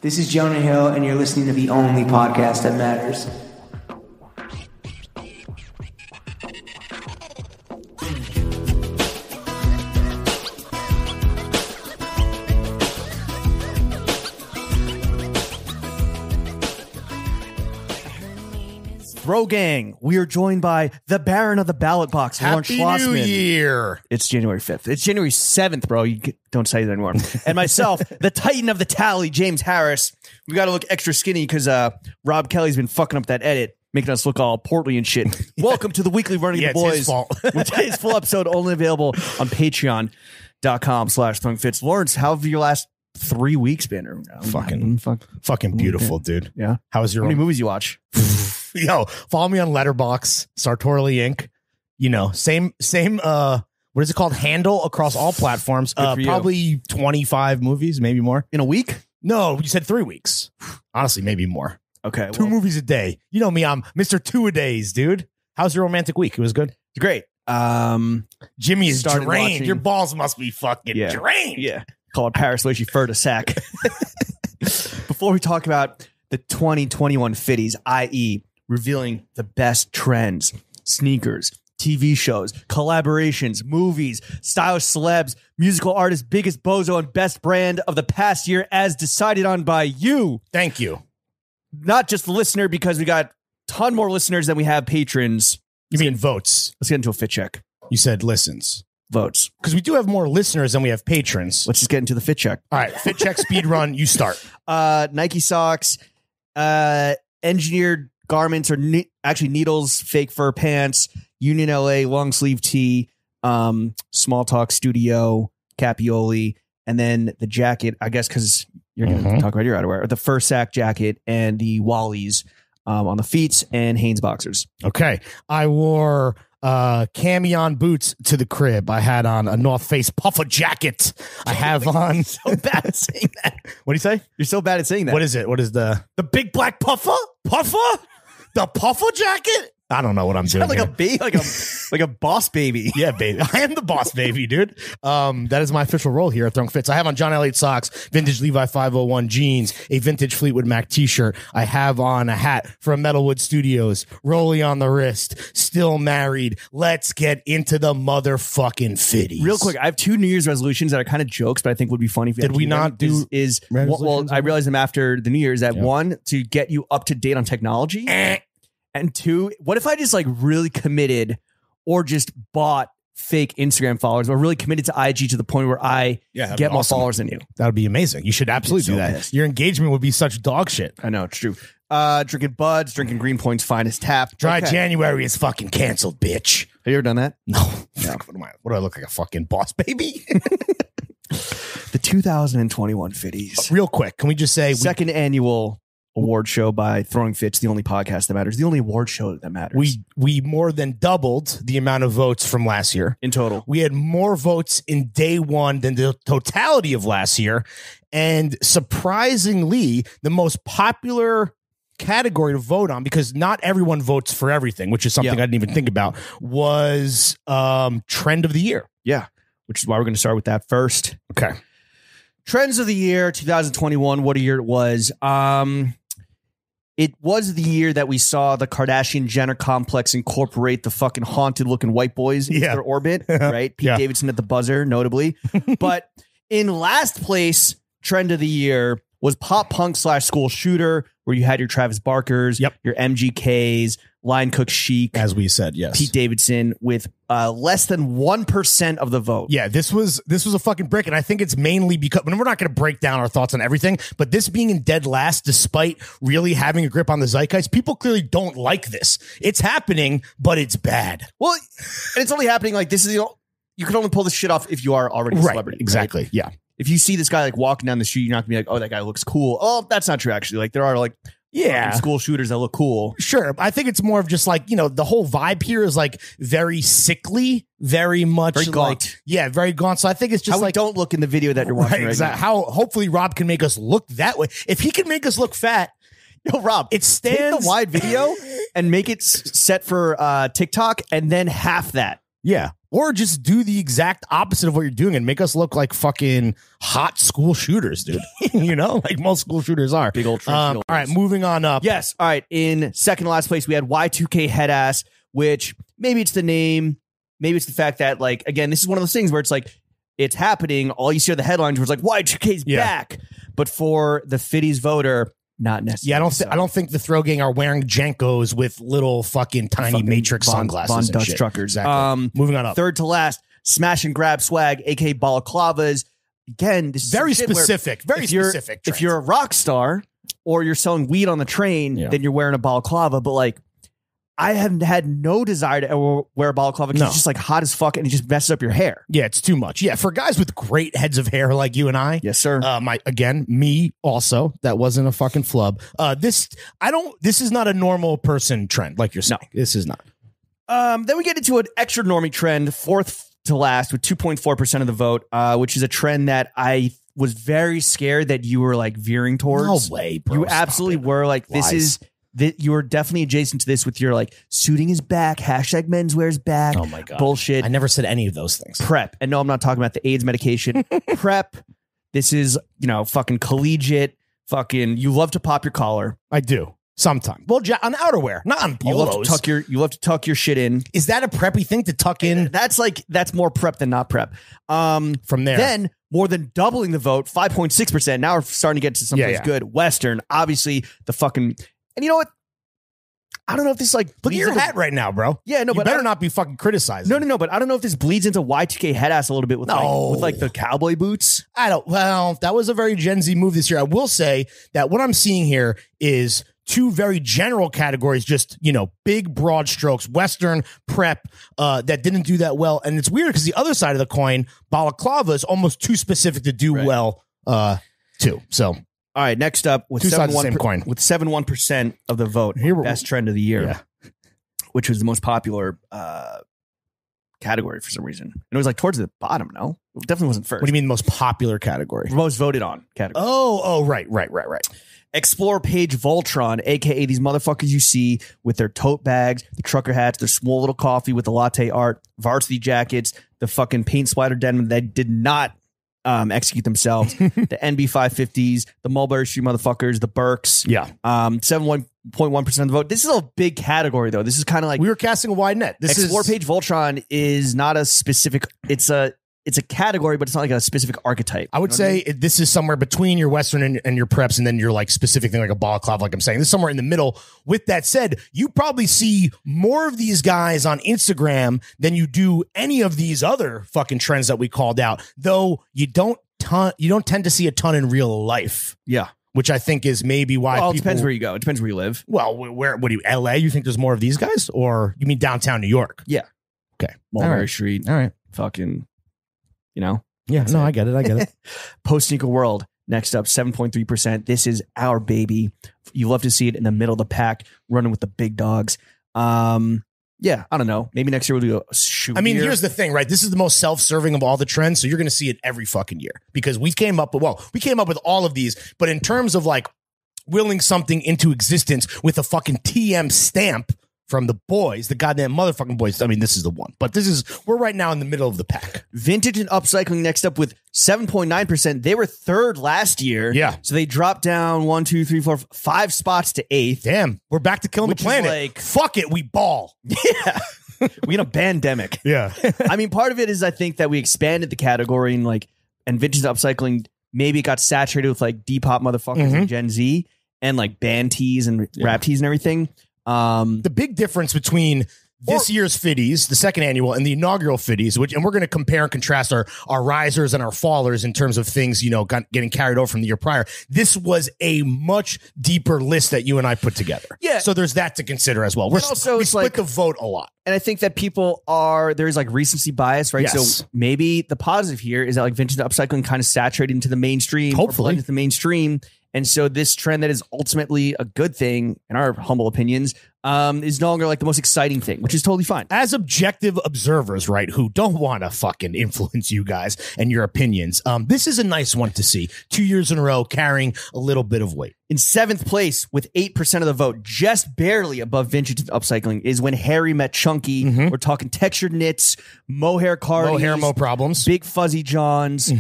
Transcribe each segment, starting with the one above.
This is Jonah Hill, and you're listening to the only podcast that matters. Bro Gang, we are joined by the Baron of the Ballot Box, Lawrence Happy Schlossman. New Year. It's January 5th. It's January 7th, bro. Don't say that anymore. And myself, the Titan of the Tally, James Harris. We got to look extra skinny because Rob Kelly's been fucking up that edit, making us look all portly and shit. Welcome to the weekly Running the Boys. It's his fault. With today's full episode only available on patreon.com/throwingfits. Lawrence, how have your last 3 weeks been? Fucking beautiful, dude. Yeah. How was your How many movies you watch? Yo, follow me on Letterboxd, Sartorially Inc. You know, same what is it called? Handle across all platforms. Probably 25 movies, maybe more. In a week? No, you said 3 weeks. Honestly, maybe more. Okay. Two movies a day. You know me, I'm Mr. Two-A-Days, dude. How's your romantic week? It was good? It's great. Jimmy is Started drained. watching- Your balls must be fucking drained. Yeah. Call it Paris Luigi Fur to sack. Before we talk about the 2021 Fitties, i.e., revealing the best trends, sneakers, TV shows, collaborations, movies, stylish celebs, musical artists, biggest bozo, and best brand of the past year as decided on by you. Thank you. Not just the listener, because we got a ton more listeners than we have patrons. You mean votes? Let's get into a fit check. You said listens. Votes. Because we do have more listeners than we have patrons. Let's just get into the fit check. All right, fit check speed run. You start. Nike socks, engineered garments, or actually needles, fake fur pants, Union LA long sleeve tee, Small Talk Studio, Capioli, and then the jacket, I guess, because you're going to talk about your outerwear, the fur sack jacket and the Wallies on the feet, and Hanes boxers. Okay. I wore camion boots to the crib. I had on a North Face puffer jacket. I have on. So bad at saying that. What do you say? You're so bad at saying that. What is it? What is the big black puffer? Puffer? The puffer jacket? I don't know what I'm doing. Like here. a baby, like a boss baby. Yeah, baby. I am the boss baby, dude. That is my official role here at Throwing Fits. I have on John Elliott socks, vintage Levi 501 jeans, a vintage Fleetwood Mac t-shirt. I have on a hat from Metalwood Studios, Rolly on the wrist, still married. Let's get into the motherfucking Fitties. Real quick, I have 2 New Year's resolutions that are kind of jokes, but I think would be funny if Did we not do well, I realized them after the New Year's. That one, to get you up to date on technology. And 2, what if I just like really committed or just bought fake Instagram followers or really committed to IG to the point where I get more followers than you? That would be amazing. You should absolutely do that. Pissed. Your engagement would be such dog shit. I know, it's true. Drinking Buds, drinking Greenpoint's finest tap. Dry January is fucking canceled, bitch. Have you ever done that? No. What do I look like, a fucking boss baby? The 2021 Fitties. Real quick, can we just say second annual award show by Throwing Fits, the only podcast that matters, the only award show that matters. We more than doubled the amount of votes from last year. In total. We had more votes in day one than the totality of last year. And surprisingly, the most popular category to vote on, because not everyone votes for everything, which is something I didn't even think about, was trend of the year. Yeah, which is why we're going to start with that first. Okay. Trends of the year, 2021, what a year it was. It was the year that we saw the Kardashian-Jenner complex incorporate the fucking haunted-looking white boys into their orbit, right? Pete Davidson at the buzzer, notably. But in last place, trend of the year was pop punk / school shooter, where you had your Travis Barkers, your MGKs, Line Cook Chic. As we said, yes. Pete Davidson with less than 1% of the vote. Yeah, this was a fucking brick, and I think it's mainly because, and we're not going to break down our thoughts on everything, but this being in dead last, despite really having a grip on the zeitgeist, people clearly don't like this. It's happening, but it's bad. Well, and it's only happening like this is, you can only pull this shit off if you are already a celebrity. Exactly. Right? Yeah. If you see this guy like walking down the street, you're not gonna be like, oh, that guy looks cool. Oh, that's not true, actually. Like there are like school shooters that look cool. Sure. I think it's more of just like, the whole vibe here is like very sickly, very much very gaunt. Like, very gaunt. So I think it's just how we don't look in the video that you're watching right now. How hopefully Rob can make us look that way. If he can make us look fat, yo, Rob, it stands take the wide video and make it set for TikTok and then half that. Yeah. Or just do the exact opposite of what you're doing and make us look like fucking hot school shooters, dude. You know, like most school shooters are. Big old all right, moving on up. Yes. All right. In second to last place, we had Y2K head ass, which maybe it's the name. Maybe it's the fact that, like, again, this is one of those things where it's like, it's happening. All you see are the headlines where it's like, Y2K's back. But for the Fitties voter, not necessarily. Yeah, I don't think the Throw Gang are wearing Jankos with little fucking tiny Matrix sunglasses. Von Dutch truckers. Exactly. Moving on up. Third to last, smash and grab swag, aka balaclavas. Again, this is very specific. Very specific. If you're a rock star or you're selling weed on the train, then you're wearing a balaclava. But like, I haven't had no desire to wear a balaclava because it's just like hot as fuck and it just messes up your hair. Yeah, it's too much. Yeah, for guys with great heads of hair like you and I. Yes, sir. Me also. That wasn't a fucking flub. This is not a normal person trend like you're saying. No. This is not. Then we get into an extra normie trend, fourth to last with 2.4% of the vote, which is a trend that I was very scared that you were like veering towards. No way, bro. You absolutely were. Like, Lies. this is... You are definitely adjacent to this with your like suiting is back, hashtag menswear's back. Oh my God. Bullshit. I never said any of those things. Prep. And no, I'm not talking about the AIDS medication. Prep. This is, fucking collegiate. Fucking, you love to pop your collar. I do. Sometimes. Well, on outerwear, not on polos. You love to tuck your shit in. Is that a preppy thing to tuck in? That's more prep than not prep. From there. Then more than doubling the vote, 5.6%. Now we're starting to get to something good. Western, obviously the fucking... And you know what? I don't know if this like look at your hat right now, bro. Yeah, no, you but better not be fucking criticizing. No. But I don't know if this bleeds into Y2K head ass a little bit with like the cowboy boots. Well, that was a very Gen Z move this year. I will say that what I'm seeing here is two very general categories, just big broad strokes, Western prep that didn't do that well, and it's weird because the other side of the coin, balaclava, is almost too specific to do well too. So. All right, next up with 71% of the vote, best trend of the year, which was the most popular category for some reason. And it was like towards the bottom, no? It definitely wasn't first. What do you mean the most popular category? Most voted on category. Oh, right. Explore page Voltron, a.k.a. these motherfuckers you see with their tote bags, the trucker hats, their small little coffee with the latte art, varsity jackets, the fucking paint splatter denim that did not execute themselves, the NB 550s, the Mulberry Street motherfuckers, the Burks. Yeah. 7.1% of the vote. This is a big category, though. This is kind of like... We were casting a wide net. Explore page Voltron is not a specific... It's a category, but it's not like a specific archetype. I would say this is somewhere between your Western and your preps and then your like specific thing like a balaclava, like I'm saying. This is somewhere in the middle. With that said, you probably see more of these guys on Instagram than you do any of these other fucking trends that we called out, though you don't tend to see a ton in real life. Yeah. Which I think is maybe why it depends where you go. It depends where you live. Well, what do you, LA? You think there's more of these guys? Or you mean downtown New York? Yeah. Okay. Mulberry Street. All right. Fucking... Yeah, no, I get it. Post sneaker world. Next up, 7.3%. This is our baby. You love to see it in the middle of the pack, running with the big dogs. Yeah, I don't know. Maybe next year we'll do a shoe. I mean, here's the thing, right? This is the most self-serving of all the trends, so you're going to see it every fucking year because we came up with all of these, but in terms of like willing something into existence with a fucking TM stamp from the boys, the goddamn motherfucking boys. I mean, this is the one. But we're right now in the middle of the pack. Vintage and upcycling next up with 7.9%. They were third last year. Yeah. So they dropped down 5 spots to 8th. Damn. We're back to killing the planet. Like, fuck it. We ball. Yeah. We in a pandemic. Yeah. I mean, part of it is I think that we expanded the category and vintage and upcycling maybe got saturated with like Depop motherfuckers and Gen Z and like band tees and rap tees and everything. The big difference between this year's Fitties, the second annual, and the inaugural Fitties, and we're going to compare and contrast our risers and our fallers in terms of things, getting carried over from the year prior. This was a much deeper list that you and I put together. Yeah. So there's that to consider as well. We split the vote a lot. And I think that there's like recency bias, right? Yes. So maybe the positive here is that like vintage and upcycling kind of saturated into the mainstream. Hopefully. Into the mainstream. And so this trend that is ultimately a good thing, in our humble opinions, is no longer like the most exciting thing, which is totally fine. As objective observers, right, who don't want to fucking influence you guys and your opinions, this is a nice one to see. 2 years in a row carrying a little bit of weight. In 7th place with 8% of the vote, just barely above vintage upcycling, is When Harry Met Chunky. We're talking textured knits, mohair cardies. Mohair, mo problems. Big fuzzy johns,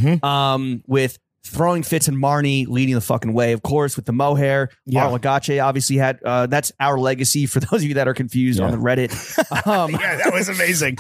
with Throwing Fits and Marnie leading the fucking way, of course, with the mohair. Marlon Lagace obviously had, that's our legacy for those of you that are confused on the Reddit. Yeah, that was amazing.